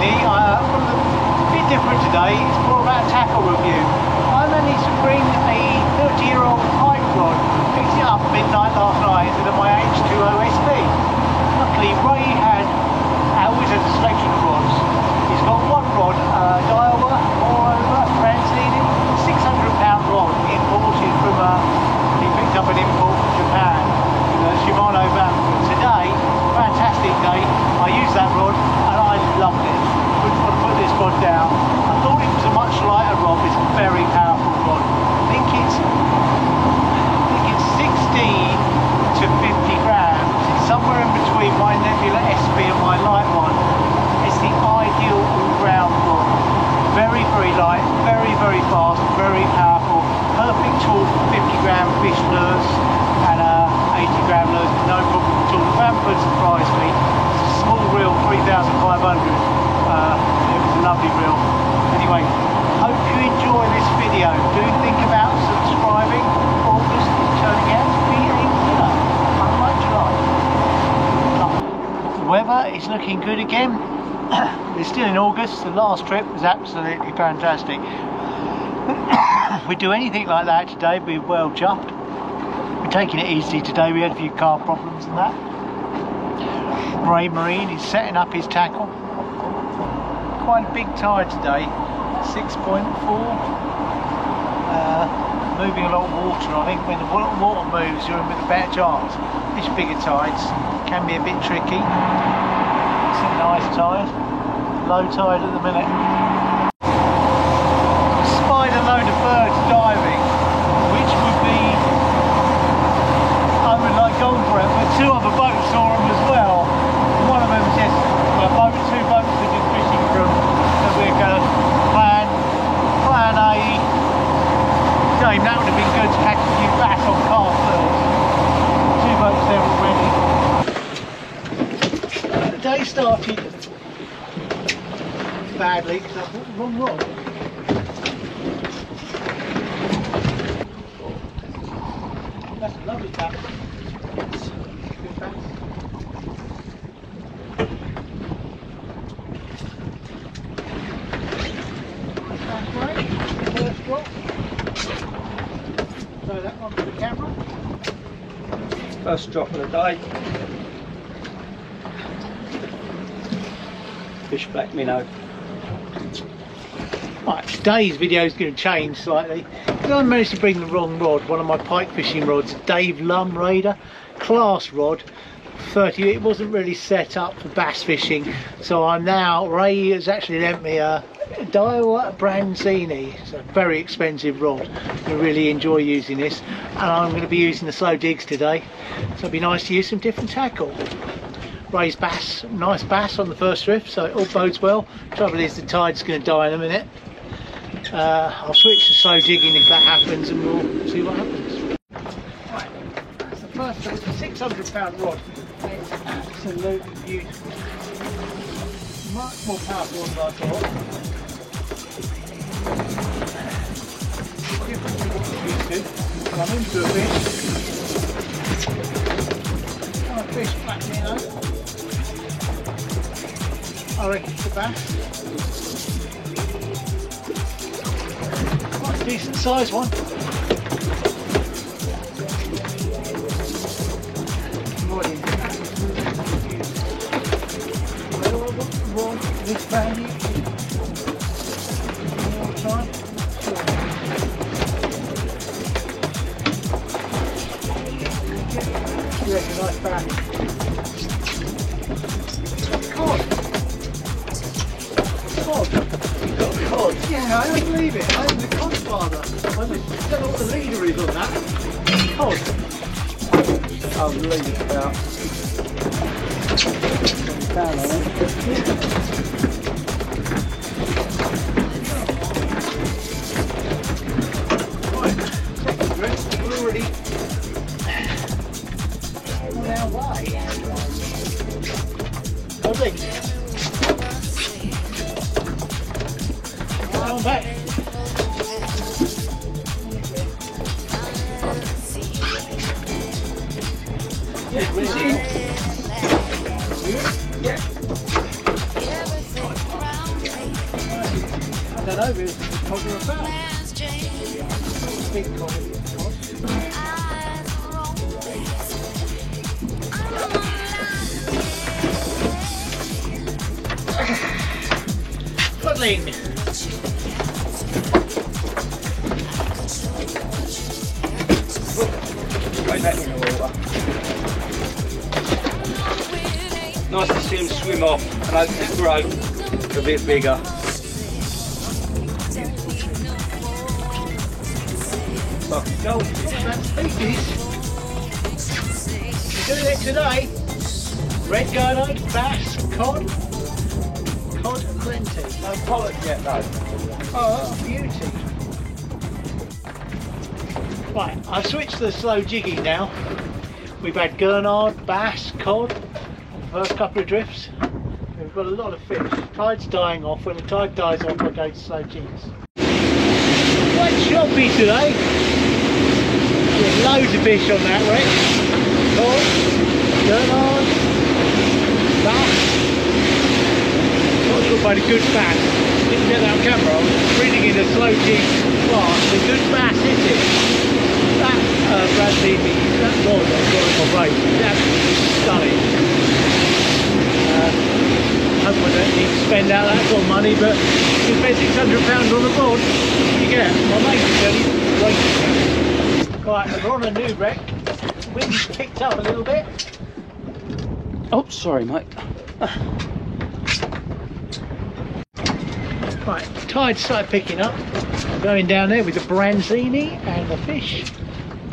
Sini. A bit different today, it's more about a tackle review. I managed to bring a 30-year-old pipe rod, picked it up midnight last night into my H2O SP. Luckily Ray had our wizard selection of rods. He's got one rod, Daiwa, moreover, Francini, £600 rod imported from, he picked up an import from Japan, with Shimano Bamford. Today, fantastic day, I used that rod and I loved it. Couldn't put this rod down. I thought it was a much lighter rod, it's a very powerful rod. I think it's 16 to 50 grams. It's somewhere in between my Nebula SP and my light one. It's the ideal all-round rod. Very, very light, very, very fast, very powerful. Perfect tool for 50-gram fish lures and 80-gram lures, no problem at all. The Bamford surprised me. It's a small reel, 3,500. It was a lovely reel. Anyway, hope you enjoy this video. Do think about subscribing. August is turning out to be a winner, unlike July. The weather is looking good again. It's still in August. The last trip was absolutely fantastic. If we do anything like that today, we'd be well chuffed. We're taking it easy today. We had a few car problems and that. Ray Marine is setting up his tackle. Quite a big tide today, 6.4. Moving a lot of water. I think when the water moves, you're in with a better chance. These bigger tides can be a bit tricky. It's a nice tide, low tide at the minute. Spied a load of birds diving, which would be, I would like gone for it, but two other boats saw them as well. One of them just, well, two boats are just fishing from, so we're going to plan A. Shame, that would have been good to catch a few bass on cast lures. Two boats there already. The day started badly because I bought the wrong rod. That's a lovely bass. Good bass. That's great. First drop. Throw that one to the camera. First drop of the day. Fish black minnow. Right, today's video is going to change slightly because I managed to bring the wrong rod, one of my pike fishing rods, Dave Lum Raider, class rod, 30. It wasn't really set up for bass fishing, so Ray has actually lent me a Daiwa Branzini. It's a very expensive rod. I really enjoy using this, and I'm going to be using the slow digs today, so it'd be nice to use some different tackle. Ray's bass, nice bass on the first drift, so it all bodes well. Trouble is the tide's going to die in a minute. I'll switch to slow digging if that happens, and we'll see what happens. Right, that's the first one. It's a £600 rod. It's absolutely beautiful. Much more powerful than I thought. Different to what I'm used to. I'm into a fish. Oh, a fish black minnow. I reckon it's a bass. Quite a decent size one. Where do I want the rod, this value? One more time. Yeah, it's a nice bass. Cod. Yeah, I don't believe it. I'm the cod father. I don't know what the leader is on that. Cod. I'll leave it about. Down on it. Right, second drift. We're already on our way. Lovely. I'm back. Yeah, we're in. Yeah. know, but it's probably about. Big comedy. Puddling. Right back in the water. Nice to see him swim off and open his throat a bit bigger. Fucking gold. That's species. We're doing it today. Red gurnard, bass, cod plenty. No pollock yet though. Oh, beauty. Right, I've switched to the slow jigging now. We've had gurnard, bass, cod, first couple of drifts. We've got a lot of fish. Tide's dying off. When the tide dies off, I go to slow jigs. Quite choppy today. There's loads of fish on that wreck. Cod, gurnard, bass. By the good bass. Didn't get that on camera. I was reading in a slow jig class. The good bass, is it? That Bradley, that rod I've got in my boat is absolutely stunning. Hope I don't need to spend out that sort of money, but you spend £600 on a rod, you get. My mate said he's great. Right, we're on a new wreck. The wind's picked up a little bit. Oh, sorry, mate. Right, tide started picking up. I'm going down there with the branzini and the fish.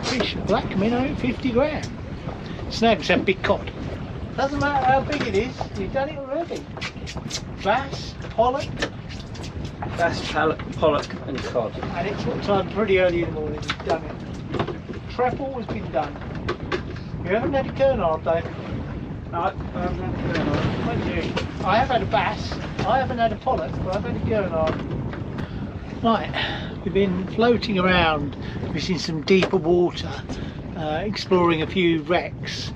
Fish, black minnow, 50 gram. Snags have big cod. Doesn't matter how big it is, you've done it already. Bass, pollock. Bass, pollock and cod. And it's what time? Pretty early in the morning you've done it. Treble has been done. You haven't had a gurnard though. No, I haven't had a gurnard. I have had a bass, I haven't had a pollock, but I've had a gurnard. Right, we've been floating around, fishing some deeper water, exploring a few wrecks.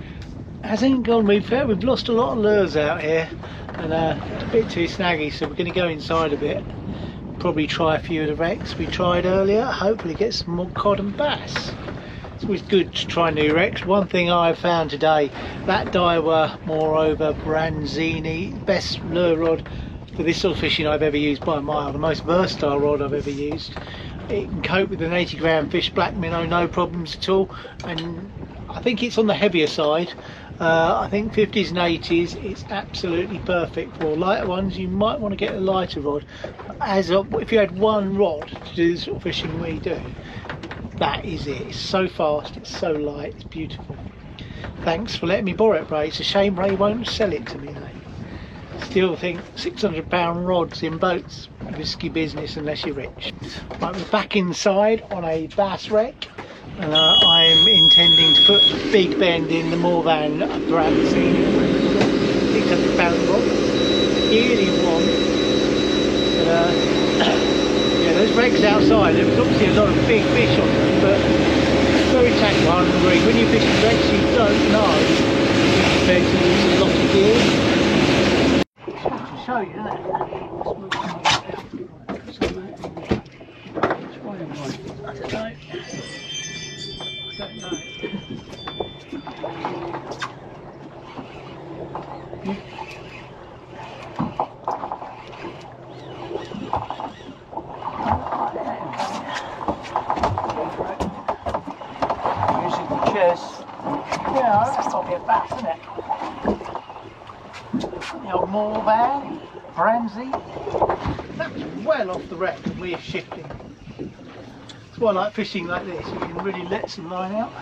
Hasn't gone very fair, we've lost a lot of lures out here, and it's a bit too snaggy, so we're going to go inside a bit. Probably try a few of the wrecks we tried earlier, hopefully get some more cod and bass. It's always good to try new wrecks. One thing I found today, that Daiwa moreover Branzini, best lure rod for this sort of fishing I've ever used by a mile, the most versatile rod I've ever used. It can cope with an 80 gram fish, black minnow, no problems at all, and I think it's on the heavier side. I think 50s and 80s it's absolutely perfect. For lighter ones you might want to get a lighter rod. If you had one rod to do the sort of fishing we do, that is it. It's so fast, it's so light, it's beautiful. Thanks for letting me borrow it, Ray. It's a shame Ray won't sell it to me though. Still think £600 rods in boats, risky business unless you're rich. Right, we're back inside on a bass wreck, and I'm intending to put the big bend in the Morvan Branzini, £600 rod. Really one. But, yeah, those wrecks outside, there was obviously a lot of big fish on them, but very tackle 100 degree. When you fish wrecks you don't know, compared to use a lot of gear. Show you that. I don't know. Using the chest. Yeah, that's got to be a bass, isn't it? The old Morvan, Branzy. That's well off the wreck and we're shifting. That's why I like fishing like this, you can really let some line out.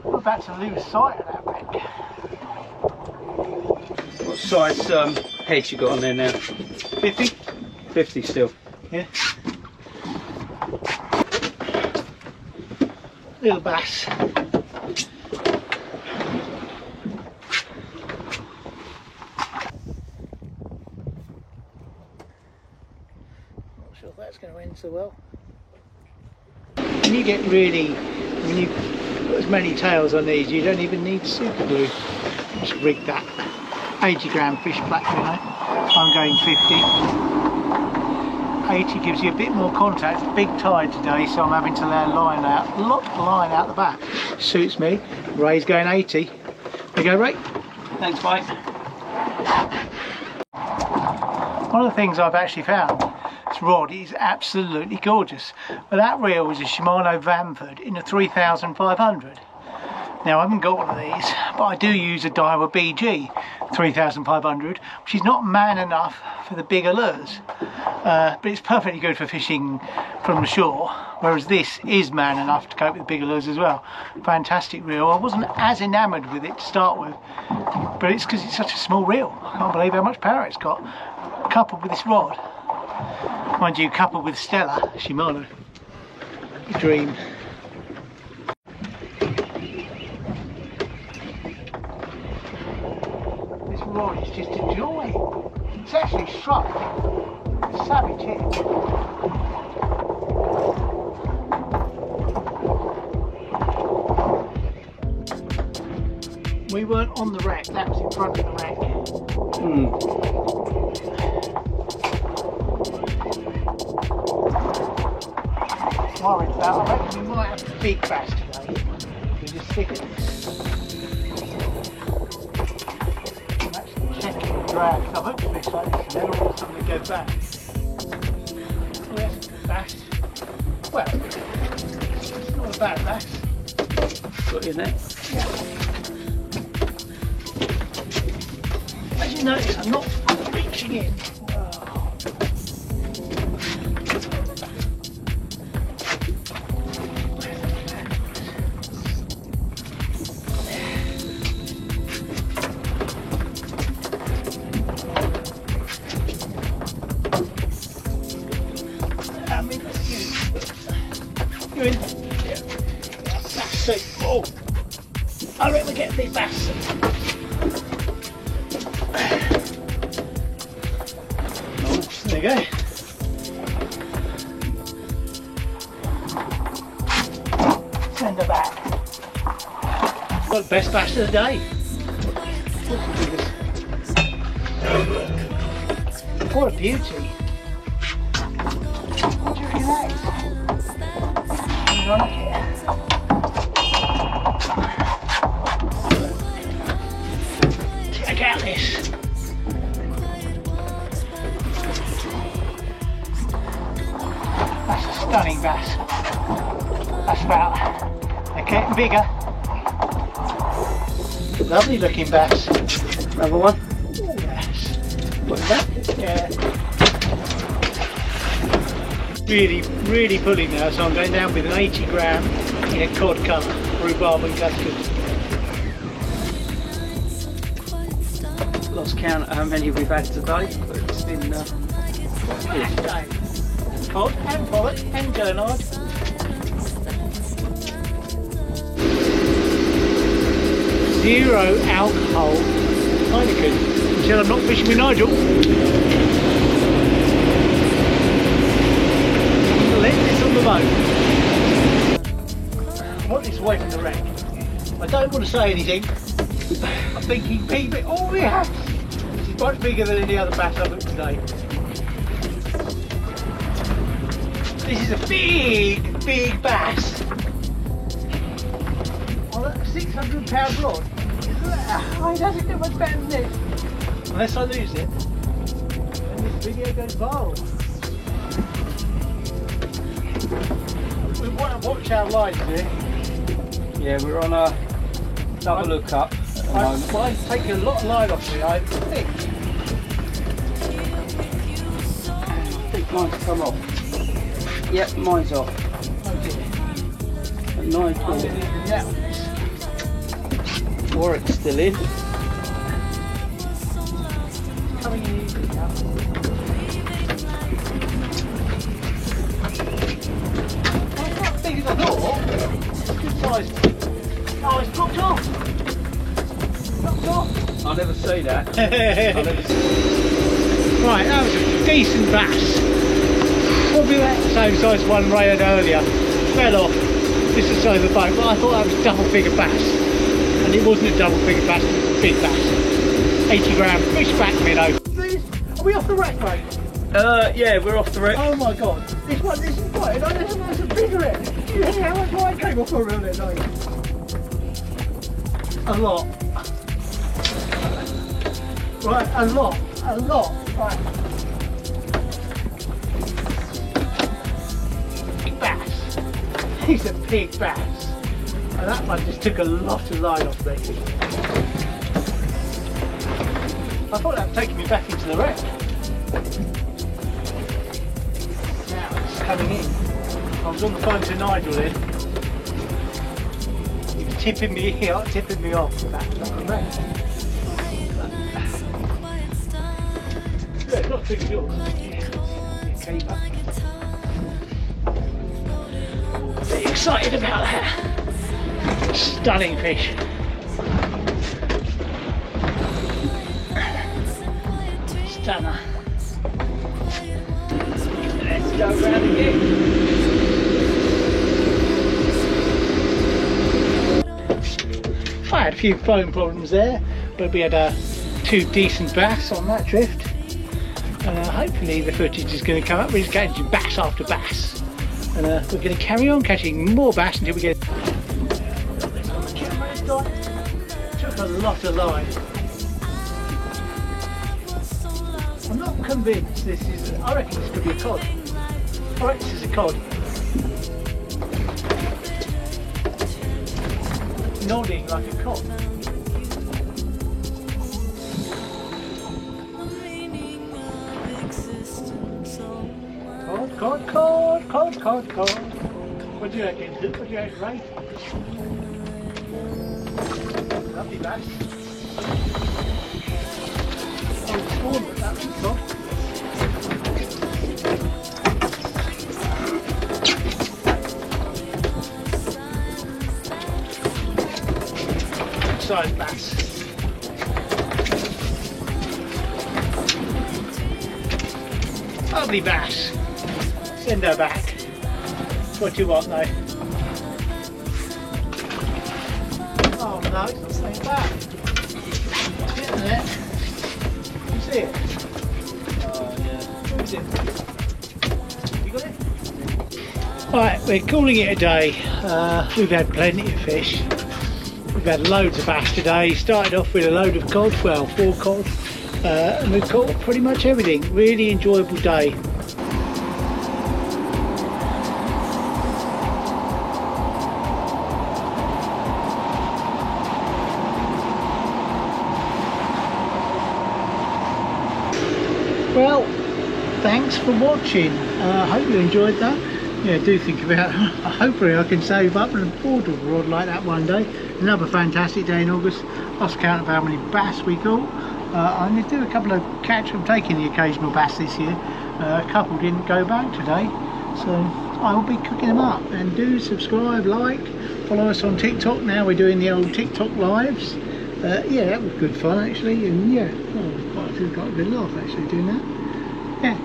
We're about to lose sight of that wreck. What size head you got on there now? 50? 50 still. Yeah. Little bass. That's going to end so well. When you get really, when you put as many tails on these, you don't even need super glue. Just rig that. 80-gram fish black minnow. I'm going 50. 80 gives you a bit more contact. It's a big tide today, so I'm having to lay a line out, line out the back. Suits me. Ray's going 80. There you go, Ray. Thanks, mate. One of the things I've actually found, this rod is absolutely gorgeous. But that reel was a Shimano Vanford in a 3500. Now I haven't got one of these, but I do use a Daiwa BG 3500, which is not man enough for the bigger lures. But it's perfectly good for fishing from the shore, whereas this is man enough to cope with bigger lures as well. Fantastic reel. I wasn't as enamoured with it to start with, but it's because it's such a small reel. I can't believe how much power it's got, coupled with this rod. Mind you, coupled with Stella Shimano. Dream. This rod is just a joy. It's actually struck a savage hit. We weren't on the wreck, that was in front of the wreck. Worried about, I reckon we might have a big bass today. We just stick at this. I'm actually checking the drag. I've hooked a fish like this and then all of a sudden they go back. Oh, that's a good bass. Well, it's not a bad bass. Got your net? Yeah. As you notice, I'm not reaching in. You're in. Yeah. That's it. Oh, I reckon we get a big bass. There you go. Send her back. Got the best bass of the day. What a beauty. What do you reckon that is? Like it. Check out this. That's a stunning bass. That's about, they're getting bigger. Lovely looking bass. Another one? Yes. What's that? Yeah. Really pulling now, so I'm going down with an 80-gram in a cod colour, rhubarb and custard. Lost count of how many we've had today, but it's been Nice day. Cod and pollock and gurnard. Zero alcohol Heineken. Until I'm not fishing with Nigel. Let this on the boat. I want this away from the wreck. I don't want to say anything. I'm thinking PB. Oh yes! This is much bigger than any other bass I've hooked today. This is a big bass. On a 600-pound rod. Oh, it doesn't get much better than this. Unless I lose it. And this video goes viral. We want to watch our lines here. Yeah, we're on a double look up at the moment. Mine's taking a lot of line off me, I think. I think mine's come off. Yep, mine's off. Oh dear. At 9 Yeah. Warwick's still in. Coming in easy now. Well, it's not as big as I thought. It's a good size. Oh, it's dropped off. Dropped off. I'll never see that. I'll never see. Right, that was a decent bass. Probably that same size one Ray had earlier. Fell off. This is the size of the boat, but I thought that was double figure bass. And it wasn't a double figure bass, it was a big bass. 80 gram fish back minnow. Are we off the wreck, mate? Yeah, we're off the wreck. Oh my god, this is quite a bigger end. You hear how much line came off around it, though? A lot. Right, a lot. Right. Big bass. He's a big bass. And that one just took a lot of line off me. I thought that was taking me back into the wreck. Now it's coming in. I was on the phone to Nigel then. He was tipping me off about the wreck. Yeah, not too short. Keeper. Very excited about that. Stunning fish. Stunner. Let's go round again. I had a few phone problems there, but we had 2 decent bass on that drift. Hopefully the footage is going to come up. We're just catching bass after bass, and we're going to carry on catching more bass until we get. Took a lot of line. I'm not convinced this is. I reckon this could be a cod. I reckon this is a cod. Nodding like a cod. Cod. What do you reckon? What do you reckon, Ray? Lovely bass. Oh, spawn, but that was cod. Good size bass. Lovely bass. Send her back. What do you want though? Oh no, it's not staying back. It's getting there. You see it? Oh yeah. Where is it? You got it? Right, we're calling it a day. We've had plenty of fish. We've had loads of bass today. Started off with a load of cod, well 4 cod. And we've caught pretty much everything. Really enjoyable day. Well, thanks for watching. I hope you enjoyed that. Yeah, do think about hopefully I can save up and afford a rod like that one day. Another fantastic day in August. Lost count of how many bass we caught. I'm going to do a couple of catch. I'm taking the occasional bass this year. A couple didn't go back today, so I will be cooking them up. And do subscribe, like, follow us on TikTok. Now we're doing the old TikTok lives. Yeah, that was good fun actually, and yeah, got a good laugh actually doing that. Yeah,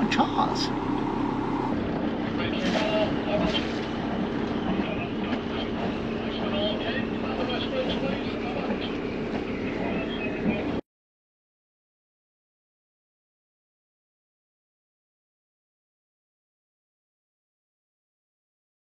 Charles.